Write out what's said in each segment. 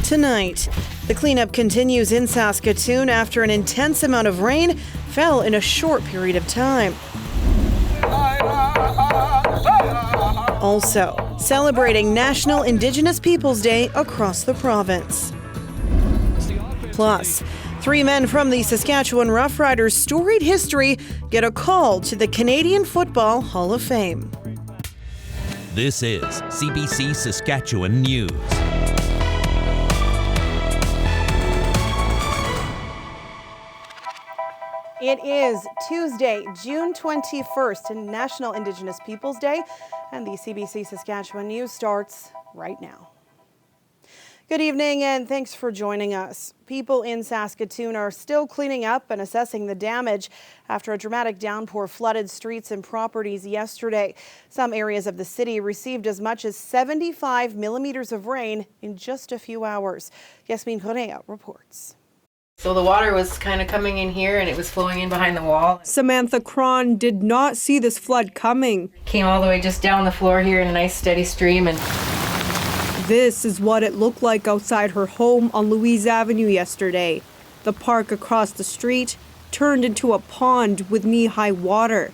Tonight, the cleanup continues in Saskatoon after an intense amount of rain fell in a short period of time. Also, celebrating National Indigenous Peoples Day across the province. Plus, 3 men from the Saskatchewan Roughriders' storied history get a call to the Canadian Football Hall of Fame. This is CBC Saskatchewan News. It is Tuesday, June 21st, National Indigenous Peoples Day, and the CBC Saskatchewan News starts right now. Good evening and thanks for joining us. People in Saskatoon are still cleaning up and assessing the damage after a dramatic downpour flooded streets and properties yesterday. Some areas of the city received as much as 75 millimeters of rain in just a few hours. Yasmin Correa reports. So the water was kind of coming in here and it was flowing in behind the wall. Samantha Cron did not see this flood coming. Came all the way just down the floor here in a nice steady stream. And this is what it looked like outside her home on Louise Avenue yesterday. The park across the street turned into a pond with knee-high water.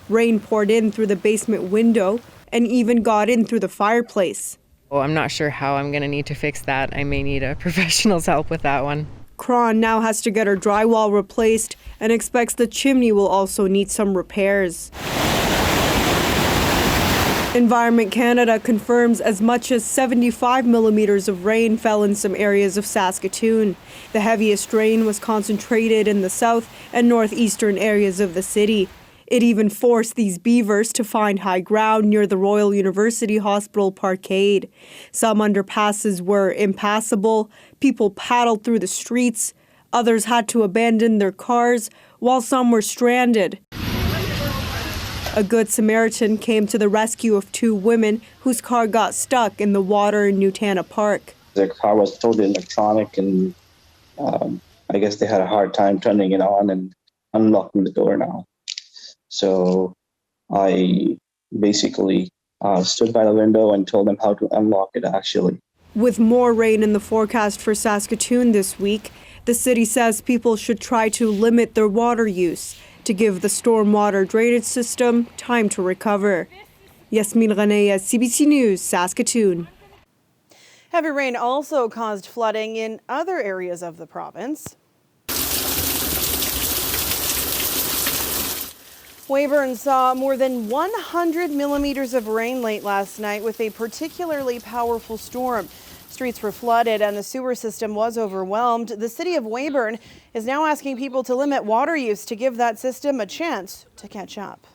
Rain poured in through the basement window and even got in through the fireplace. Oh, I'm not sure how I'm going to need to fix that. I may need a professional's help with that one. Cron now has to get her drywall replaced and expects the chimney will also need some repairs. Environment Canada confirms as much as 75 millimeters of rain fell in some areas of Saskatoon. The heaviest rain was concentrated in the south and northeastern areas of the city. It even forced these beavers to find high ground near the Royal University Hospital Parkade. Some underpasses were impassable, people paddled through the streets, others had to abandon their cars, while some were stranded. A Good Samaritan came to the rescue of 2 women whose car got stuck in the water in Nutana Park. Their car was totally electronic and I guess they had a hard time turning it on and unlocking the door now. So I basically stood by the window and told them how to unlock it actually. With more rain in the forecast for Saskatoon this week, the city says people should try to limit their water use to give the stormwater drainage system time to recover. Yasmin Correa, CBC News, Saskatoon. Heavy rain also caused flooding in other areas of the province. Weyburn saw more than 100 millimeters of rain late last night with a particularly powerful storm. Streets were flooded and the sewer system was overwhelmed. The city of Weyburn is now asking people to limit water use to give that system a chance to catch up.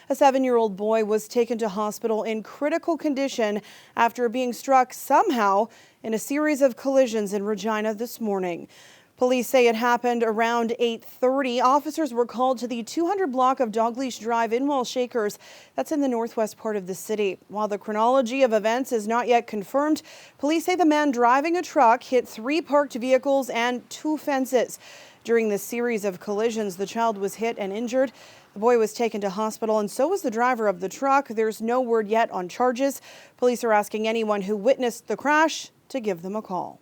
A 7-year-old boy was taken to hospital in critical condition after being struck somehow in a series of collisions in Regina this morning. Police say it happened around 8:30. Officers were called to the 200 block of Dogleash Drive in Wall-Shakers. That's in the northwest part of the city. While the chronology of events is not yet confirmed, police say the man driving a truck hit 3 parked vehicles and 2 fences. During this series of collisions, the child was hit and injured. The boy was taken to hospital and so was the driver of the truck. There's no word yet on charges. Police are asking anyone who witnessed the crash to give them a call.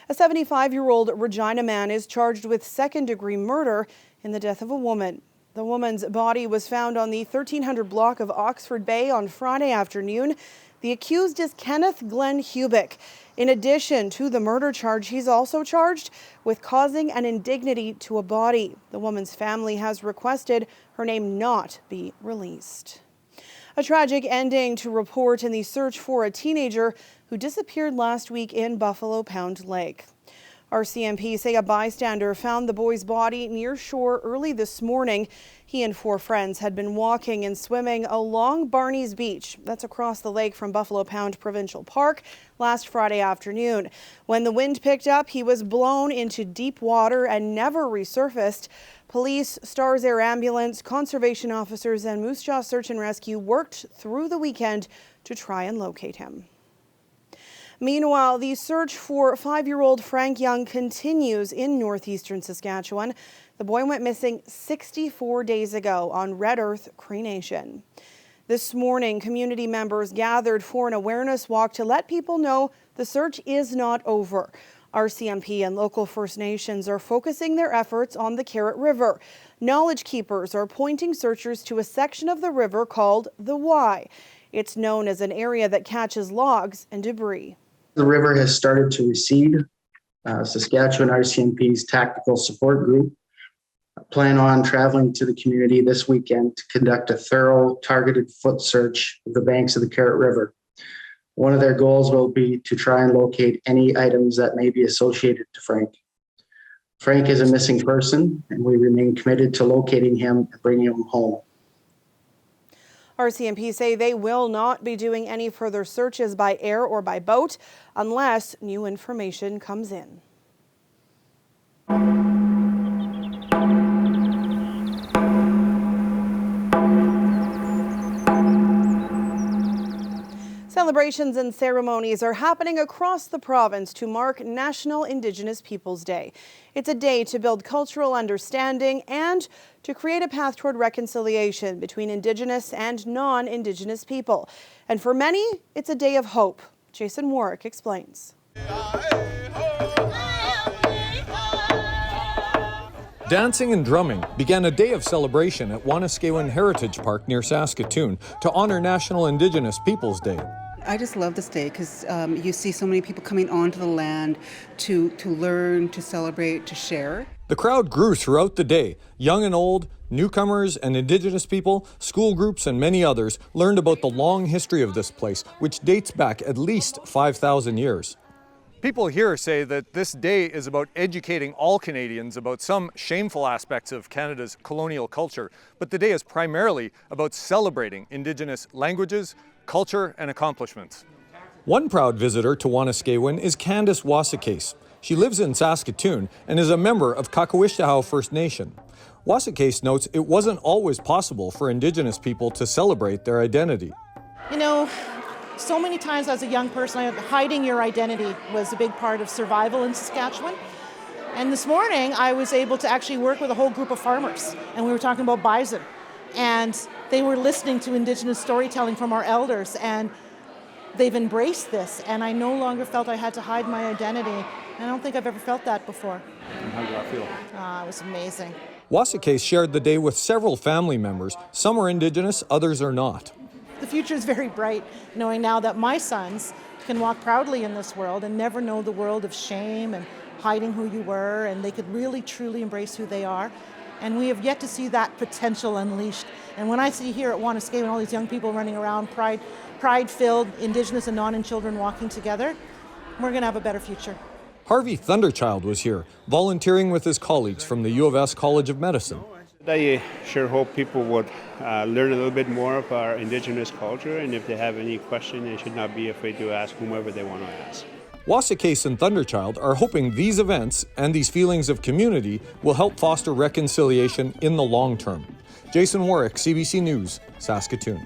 A 75-year-old Regina man is charged with second-degree murder in the death of a woman. The woman's body was found on the 1300 block of Oxford Bay on Friday afternoon. The accused is Kenneth Glenn Hubick. In addition to the murder charge, he's also charged with causing an indignity to a body. The woman's family has requested her name not be released. A tragic ending to report in the search for a teenager who disappeared last week in Buffalo Pound Lake. RCMP say a bystander found the boy's body near shore early this morning. He and 4 friends had been walking and swimming along Barney's Beach. That's across the lake from Buffalo Pound Provincial Park last Friday afternoon. When the wind picked up, he was blown into deep water and never resurfaced. Police, Stars Air Ambulance, conservation officers and Moose Jaw Search and Rescue worked through the weekend to try and locate him. Meanwhile, the search for 5-year-old Frank Young continues in northeastern Saskatchewan. The boy went missing 64 days ago on Red Earth Cree Nation. This morning, community members gathered for an awareness walk to let people know the search is not over. RCMP and local First Nations are focusing their efforts on the Carrot River. Knowledge keepers are pointing searchers to a section of the river called the Y. It's known as an area that catches logs and debris. The river has started to recede. Saskatchewan RCMP's tactical support group plan on traveling to the community this weekend to conduct a thorough, targeted foot search of the banks of the Carrot River. One of their goals will be to try and locate any items that may be associated to Frank. Frank is a missing person, and we remain committed to locating him and bringing him home. RCMP say they will not be doing any further searches by air or by boat unless new information comes in. Celebrations and ceremonies are happening across the province to mark National Indigenous Peoples Day. It's a day to build cultural understanding and to create a path toward reconciliation between Indigenous and non-Indigenous people. And for many, it's a day of hope. Jason Warwick explains. Dancing and drumming began a day of celebration at Wanuskewin Heritage Park near Saskatoon to honor National Indigenous Peoples Day. I just love this day because you see so many people coming onto the land to learn, to celebrate, to share. The crowd grew throughout the day. Young and old, newcomers and Indigenous people, school groups and many others learned about the long history of this place, which dates back at least 5,000 years. People here say that this day is about educating all Canadians about some shameful aspects of Canada's colonial culture, but the day is primarily about celebrating Indigenous languages, culture and accomplishments. One proud visitor to Wanuskewin is Candace Wasakase. She lives in Saskatoon and is a member of Kakawishtahow First Nation. Wasakase notes it wasn't always possible for Indigenous people to celebrate their identity. You know, so many times as a young person, hiding your identity was a big part of survival in Saskatchewan. And this morning, I was able to actually work with a whole group of farmers, and we were talking about bison. And they were listening to Indigenous storytelling from our elders, and they've embraced this. And I no longer felt I had to hide my identity. I don't think I've ever felt that before. And how did that feel? It was amazing. Wasakase shared the day with several family members. Some are Indigenous, others are not. The future is very bright, knowing now that my sons can walk proudly in this world and never know the world of shame and hiding who you were, and they could really truly embrace who they are. And we have yet to see that potential unleashed. And when I see here at Wanuskewin all these young people running around, pride-filled, Indigenous and non-Indigenous children walking together, we're going to have a better future. Harvey Thunderchild was here, volunteering with his colleagues from the U of S College of Medicine. I sure hope people would learn a little bit more of our Indigenous culture, and if they have any question, they should not be afraid to ask whomever they want to ask. Wasakase and Thunderchild are hoping these events and these feelings of community will help foster reconciliation in the long term. Jason Warwick, CBC News, Saskatoon.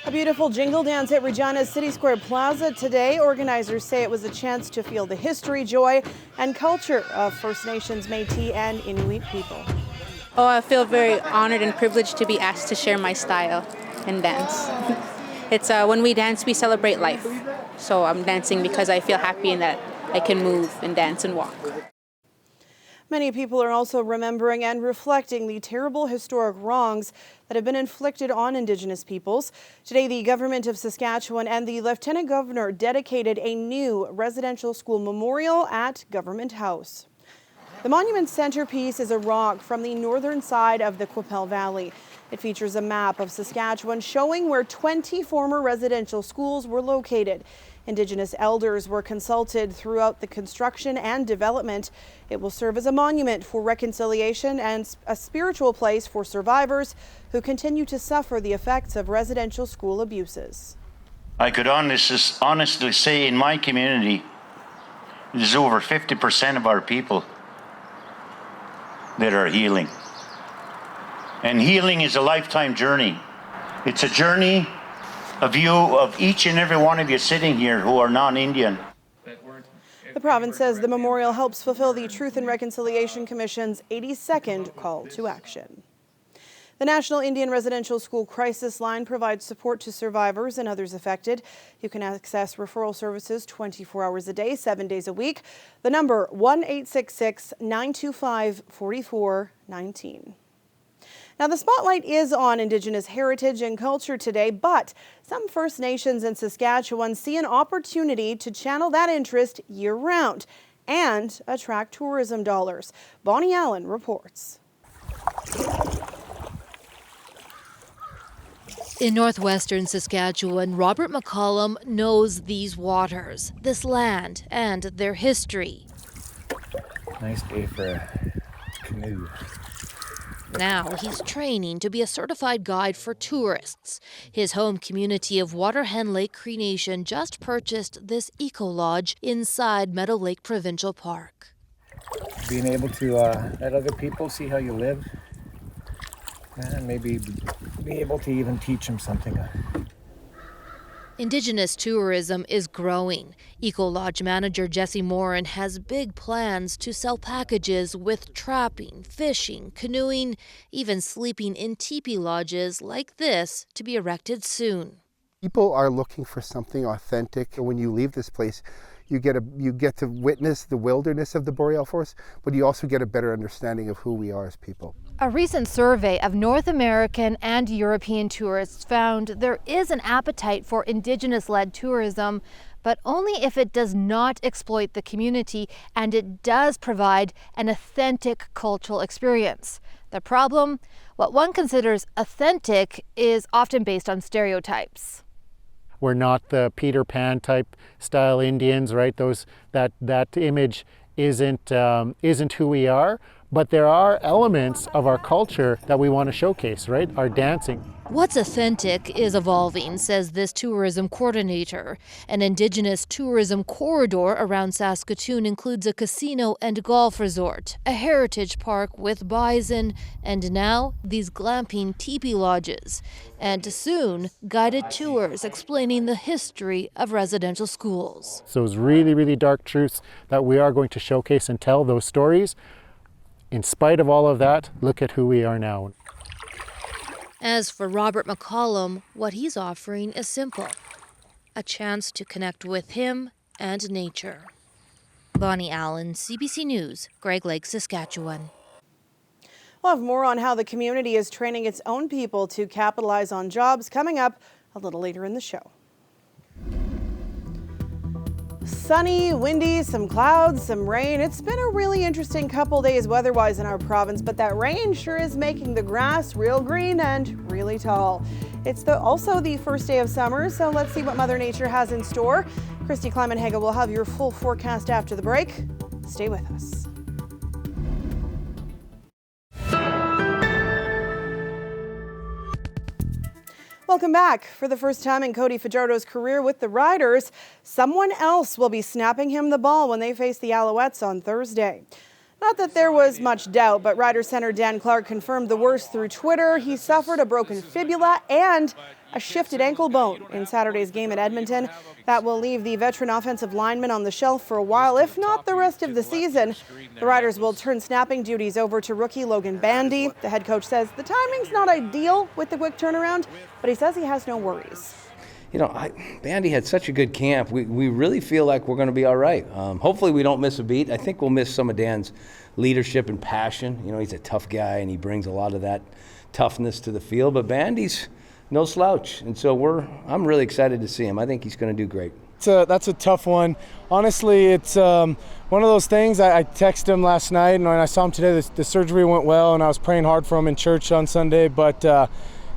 A beautiful jingle dance at Regina's City Square Plaza today. Organizers say it was a chance to feel the history, joy, and culture of First Nations, Métis, and Inuit people. Oh, I feel very honored and privileged to be asked to share my style and dance. It's when we dance, we celebrate life. So I'm dancing because I feel happy in that I can move and dance and walk. Many people are also remembering and reflecting the terrible historic wrongs that have been inflicted on Indigenous peoples. Today, the government of Saskatchewan and the Lieutenant Governor dedicated a new residential school memorial at Government House. The monument's centerpiece is a rock from the northern side of the Qu'Appelle Valley. It features a map of Saskatchewan showing where 20 former residential schools were located. Indigenous elders were consulted throughout the construction and development. It will serve as a monument for reconciliation and a spiritual place for survivors who continue to suffer the effects of residential school abuses. I could honestly say in my community, there's over 50% of our people that are healing. And healing is a lifetime journey. It's a journey of each and every one of you sitting here who are non-Indian. The province says the memorial helps fulfill the Truth and Reconciliation Commission's 82nd call to action. The National Indian Residential School Crisis Line provides support to survivors and others affected. You can access referral services 24 hours a day, 7 days a week. The number 1-866-925-4419. Now, the spotlight is on Indigenous heritage and culture today, but some First Nations in Saskatchewan see an opportunity to channel that interest year-round and attract tourism dollars. Bonnie Allen reports. In northwestern Saskatchewan, Robert McCollum knows these waters, this land, and their history. Nice day for a canoe. Now he's training to be a certified guide for tourists. His home community of Waterhen Lake Cree Nation just purchased this eco-lodge inside Meadow Lake Provincial Park. Being able to let other people see how you live, and maybe be able to even teach them something. Indigenous tourism is growing. Eco-Lodge manager Jesse Morin has big plans to sell packages with trapping, fishing, canoeing, even sleeping in teepee lodges like this to be erected soon. People are looking for something authentic. When you leave this place, you get to witness the wilderness of the boreal forest, but you also get a better understanding of who we are as people. A recent survey of North American and European tourists found there is an appetite for Indigenous-led tourism, but only if it does not exploit the community and it does provide an authentic cultural experience. The problem, what one considers authentic is often based on stereotypes. We're not the Peter Pan type style Indians, right? That image isn't who we are, but there are elements of our culture that we want to showcase, right? Our dancing. What's authentic is evolving, says this tourism coordinator. An Indigenous tourism corridor around Saskatoon includes a casino and golf resort, a heritage park with bison, and now these glamping teepee lodges. And soon, guided tours explaining the history of residential schools. So it's really, really dark truths that we are going to showcase and tell those stories. In spite of all of that, look at who we are now. As for Robert McCollum, what he's offering is simple. A chance to connect with him and nature. Bonnie Allen, CBC News, Greg Lake, Saskatchewan. We'll have more on how the community is training its own people to capitalize on jobs coming up a little later in the show. Sunny, windy, some clouds, some rain. It's been a really interesting couple days weather-wise in our province, but that rain sure is making the grass real green and really tall. It's also the first day of summer, so let's see what Mother Nature has in store. Christy Kleiman-Hagel will have your full forecast after the break. Stay with us. Welcome back. For the first time in Cody Fajardo's career with the Riders, someone else will be snapping him the ball when they face the Alouettes on Thursday. Not that there was much doubt, but Rider center Dan Clark confirmed the worst through Twitter. He suffered a broken fibula and a shifted ankle bone in Saturday's game at Edmonton. That will leave the veteran offensive lineman on the shelf for a while, if not the rest of the season. The Riders will turn snapping duties over to rookie Logan Bandy. The head coach says the timing's not ideal with the quick turnaround, but he says he has no worries. You know, Bandy had such a good camp. We really feel like we're going to be all right. Hopefully we don't miss a beat. I think we'll miss some of Dan's leadership and passion. You know, he's a tough guy and he brings a lot of that toughness to the field. But Bandy's no slouch, and so I'm really excited to see him. I think he's going to do great. That's a tough one. Honestly, it's one of those things. I texted him last night, and when I saw him today, the surgery went well, and I was praying hard for him in church on Sunday. But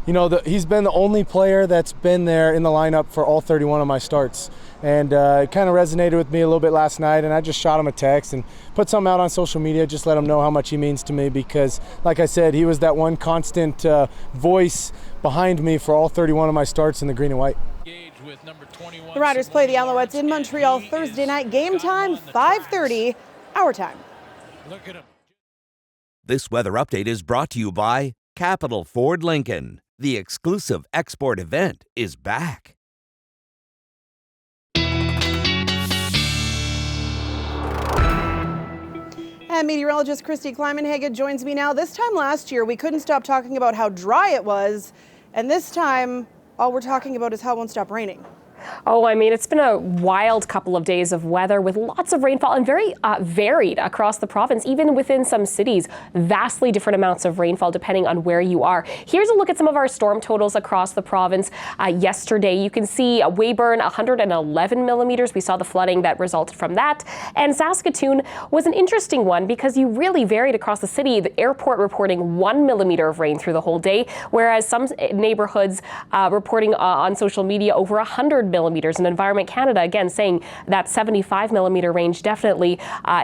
you know, he's been the only player that's been there in the lineup for all 31 of my starts. And it kind of resonated with me a little bit last night, and I just shot him a text and put something out on social media, just let him know how much he means to me, because like I said, he was that one constant voice behind me for all 31 of my starts in the green and white. The Riders play the Alouettes in Montreal Thursday night. Game time, 5:30, our time. This weather update is brought to you by Capital Ford Lincoln. The exclusive export event is back. And meteorologist Christy Kleimanhagen joins me now. This time last year, we couldn't stop talking about how dry it was. And this time, all we're talking about is how it won't stop raining. Oh, I mean, it's been a wild couple of days of weather with lots of rainfall and very varied across the province, even within some cities. Vastly different amounts of rainfall depending on where you are. Here's a look at some of our storm totals across the province. Yesterday, you can see Weyburn, 111 millimeters. We saw the flooding that resulted from that. And Saskatoon was an interesting one because you really varied across the city. The airport reporting 1 millimeter of rain through the whole day, whereas some neighborhoods reporting on social media over 100 millimeters, and Environment Canada again saying that 75 millimeter range definitely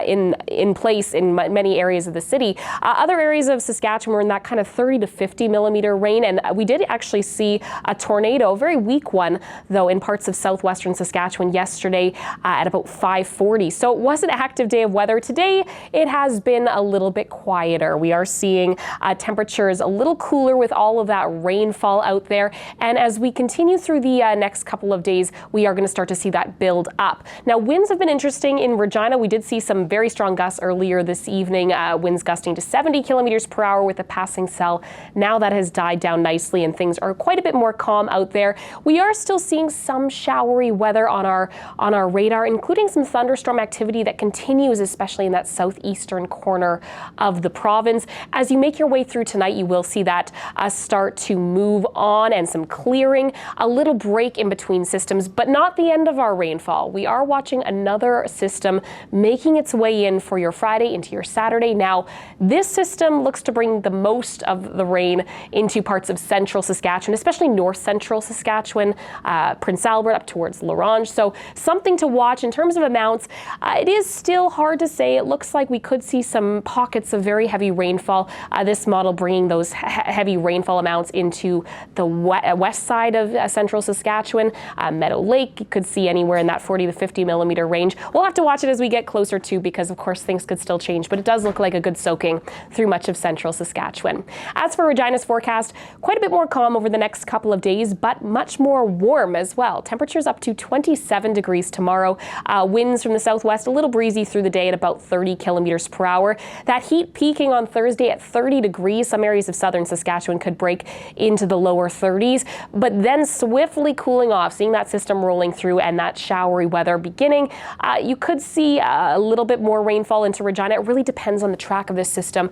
in place in many areas of the city. Other areas of Saskatchewan were in that kind of 30 to 50 millimeter rain, and we did actually see a tornado, a very weak one though, in parts of southwestern Saskatchewan yesterday at about 5:40. So it was an active day of weather. Today it has been a little bit quieter. We are seeing temperatures a little cooler with all of that rainfall out there, and as we continue through the next couple of days, we are going to start to see that build up. Now, winds have been interesting in Regina. We did see some very strong gusts earlier this evening, winds gusting to 70 kilometers per hour with a passing cell. Now that has died down nicely and things are quite a bit more calm out there. We are still seeing some showery weather on our radar, including some thunderstorm activity that continues, especially in that southeastern corner of the province. As you make your way through tonight, you will see that start to move on and some clearing, a little break in between systems, but not the end of our rainfall. We are watching another system making its way in for your Friday into your Saturday. Now, this system looks to bring the most of the rain into parts of central Saskatchewan, especially north central Saskatchewan, Prince Albert up towards L'Orange. So something to watch in terms of amounts. It is still hard to say. It looks like we could see some pockets of very heavy rainfall. This model bringing those heavy rainfall amounts into the west side of central Saskatchewan. Meadow Lake, you could see anywhere in that 40 to 50 millimeter range. We'll have to watch it as we get closer to, because of course things could still change, but it does look like a good soaking through much of central Saskatchewan. As for Regina's forecast, quite a bit more calm over the next couple of days, but much more warm as well. Temperatures up to 27 degrees tomorrow. Winds from the southwest, a little breezy through the day at about 30 kilometers per hour. That heat peaking on Thursday at 30 degrees. Some areas of southern Saskatchewan could break into the lower 30s, but then swiftly cooling off, seeing that system rolling through and that showery weather beginning. You could see a little bit more rainfall into Regina. It really depends on the track of this system.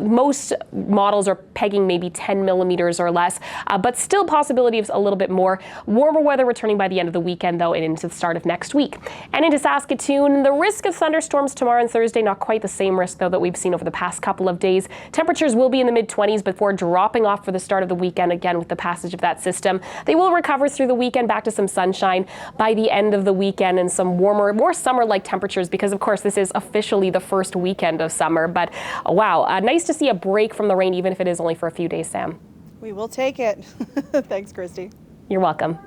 Most models are pegging maybe 10 millimeters or less, but still possibility of a little bit more. Warmer weather returning by the end of the weekend, though, and into the start of next week. And into Saskatoon, the risk of thunderstorms tomorrow and Thursday, not quite the same risk, though, that we've seen over the past couple of days. Temperatures will be in the mid-20s before dropping off for the start of the weekend again with the passage of that system. They will recover through the weekend back to some sunshine by the end of the weekend and some warmer, more summer-like temperatures, because of course this is officially the first weekend of summer. But wow, nice to see a break from the rain, even if it is only for a few days, Sam. We will take it. Thanks, Christy. You're welcome.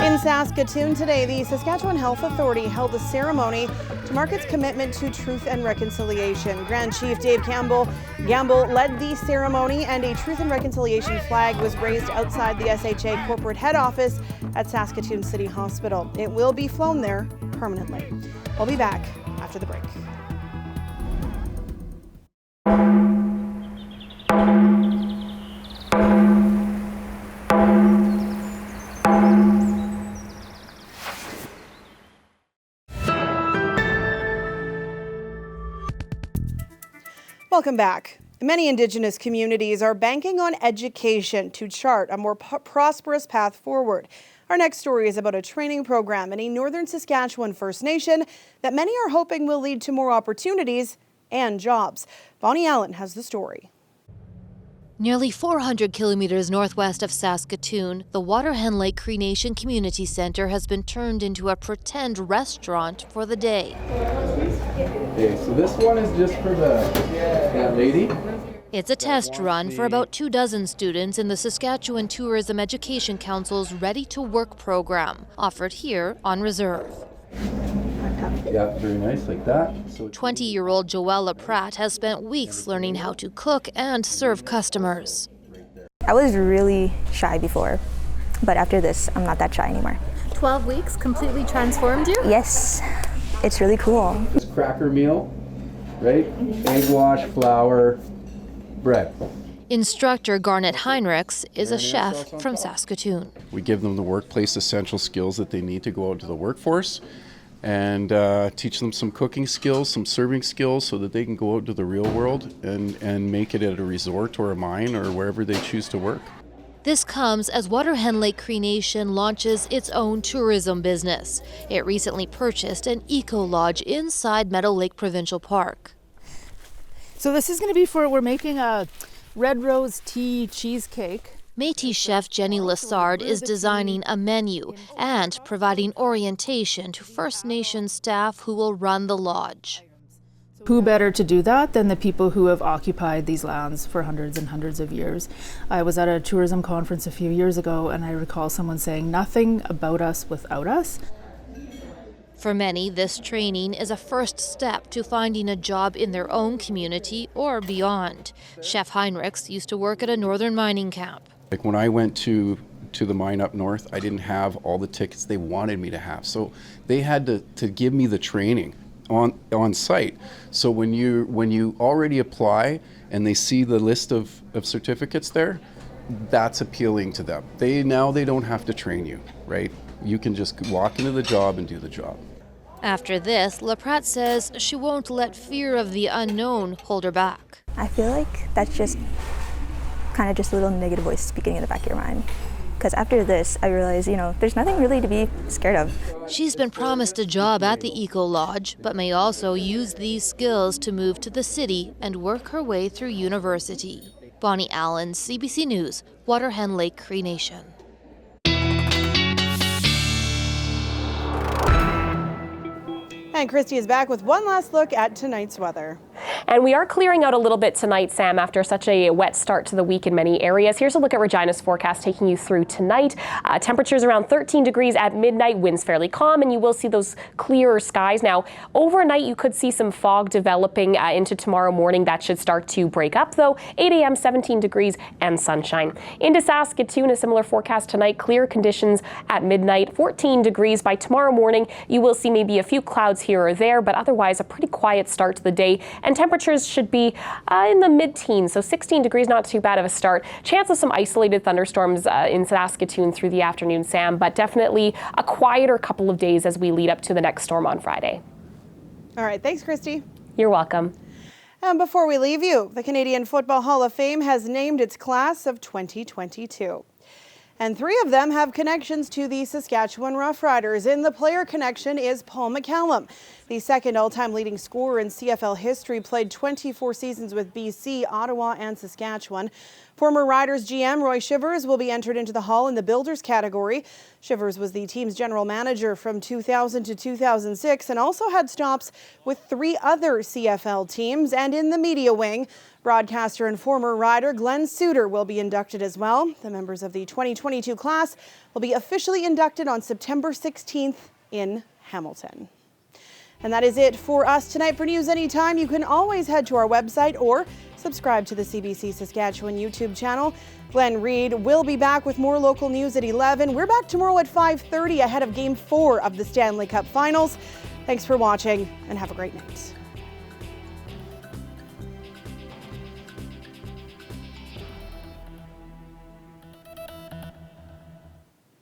In Saskatoon today, the Saskatchewan Health Authority held a ceremony to mark its commitment to truth and reconciliation. Grand Chief Dave Gamble led the ceremony, and a truth and reconciliation flag was raised outside the SHA corporate head office at Saskatoon City Hospital. It will be flown there permanently. We'll be back after the break. Welcome back. Many Indigenous communities are banking on education to chart a more prosperous path forward. Our next story is about a training program in a northern Saskatchewan First Nation that many are hoping will lead to more opportunities and jobs. Bonnie Allen has the story. Nearly 400 kilometers northwest of Saskatoon, the Waterhen Lake Cree Nation Community Centre has been turned into a pretend restaurant for the day. Okay, so this one is just for that lady. It's a test run for about 24 students in the Saskatchewan Tourism Education Council's Ready to Work program, offered here on reserve. Yeah, very nice, like that. 20-year-old Joella Pratt has spent weeks learning how to cook and serve customers. I was really shy before, but after this, I'm not that shy anymore. 12 weeks completely transformed you? Yes, it's really cool. This cracker meal, right? Egg wash, flour, bread. Instructor Garnet Heinrichs is a chef from Saskatoon. We give them the workplace essential skills that they need to go out to the workforce and teach them some cooking skills, some serving skills so that they can go out to the real world and make it at a resort or a mine or wherever they choose to work. This comes as Waterhen Lake Cree Nation launches its own tourism business. It recently purchased an eco-lodge inside Meadow Lake Provincial Park. So this is going to be we're making a red rose tea cheesecake. Métis chef Jenny Lessard is designing a menu and providing orientation to First Nation staff who will run the lodge. Who better to do that than the people who have occupied these lands for hundreds and hundreds of years? I was at a tourism conference a few years ago and I recall someone saying, "Nothing about us without us." For many, this training is a first step to finding a job in their own community or beyond. Chef Heinrichs used to work at a northern mining camp. Like when I went to the mine up north, I didn't have all the tickets they wanted me to have. So they had to give me the training on site. So when you already apply and they see the list of certificates there, that's appealing to them. They don't have to train you, right? You can just walk into the job and do the job. After this, LaPratte says she won't let fear of the unknown hold her back. I feel like that's just kind of just a little negative voice speaking in the back of your mind. Because after this, I realized, there's nothing really to be scared of. She's been promised a job at the Eco Lodge, but may also use these skills to move to the city and work her way through university. Bonnie Allen, CBC News, Waterhen Lake Cree Nation. And Christy is back with one last look at tonight's weather. And we are clearing out a little bit tonight, Sam, after such a wet start to the week in many areas. Here's a look at Regina's forecast taking you through tonight. Temperatures around 13 degrees at midnight, winds fairly calm, and you will see those clearer skies. Now, overnight, you could see some fog developing into tomorrow morning. That should start to break up, though. 8 a.m., 17 degrees and sunshine. Into Saskatoon, a similar forecast tonight. Clear conditions at midnight, 14 degrees. By tomorrow morning, you will see maybe a few clouds here or there, but otherwise a pretty quiet start to the day. And temperatures should be in the mid-teens, so 16 degrees, not too bad of a start. Chance of some isolated thunderstorms in Saskatoon through the afternoon, Sam, but definitely a quieter couple of days as we lead up to the next storm on Friday. All right, thanks, Christy. You're welcome. And before we leave you, the Canadian Football Hall of Fame has named its class of 2022. And 3 of them have connections to the Saskatchewan Roughriders. In the player connection is Paul McCallum, the second all-time leading scorer in CFL history, played 24 seasons with BC, Ottawa, and Saskatchewan. Former Riders GM Roy Shivers will be entered into the Hall in the Builders category. Shivers was the team's general manager from 2000 to 2006 and also had stops with 3 other CFL teams. And in the media wing, broadcaster and former rider Glenn Suter will be inducted as well. The members of the 2022 class will be officially inducted on September 16th in Hamilton. And that is it for us tonight. For News Anytime, you can always head to our website or subscribe to the CBC Saskatchewan YouTube channel. Glenn Reed will be back with more local news at 11. We're back tomorrow at 5:30 ahead of Game 4 of the Stanley Cup Finals. Thanks for watching and have a great night.